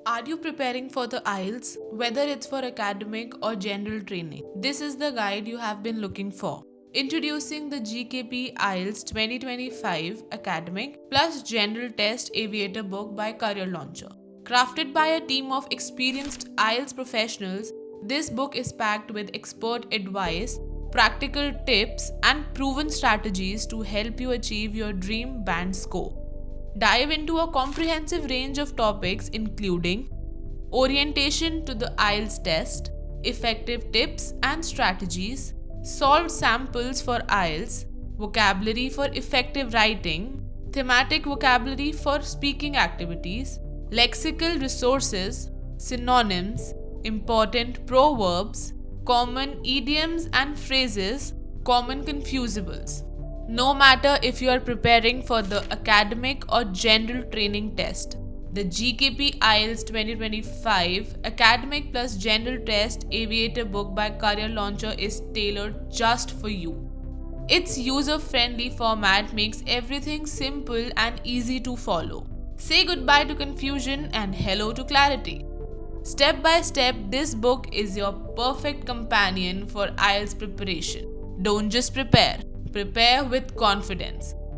Are you preparing for the IELTS? Whether it's for academic or general training, this is the guide you have been looking for. Introducing the GKP IELTS 2025 Academic plus General Test Aviator Book by Career Launcher. Crafted by a team of experienced IELTS professionals, this book is packed with expert advice, practical tips, and proven strategies to help you achieve your dream band score. Dive into a comprehensive range of topics including orientation to the IELTS test, effective tips and strategies, solved samples for IELTS, vocabulary for effective writing, thematic vocabulary for speaking activities, lexical resources, synonyms, important proverbs, common idioms and phrases, common confusables. No matter if you are preparing for the academic or general training test, the GKP IELTS 2025 Academic plus General Test Aviator Book by Career Launcher is tailored just for you. Its user-friendly format makes everything simple and easy to follow. Say goodbye to confusion and hello to clarity. Step by step, this book is your perfect companion for IELTS preparation. Don't just prepare with confidence.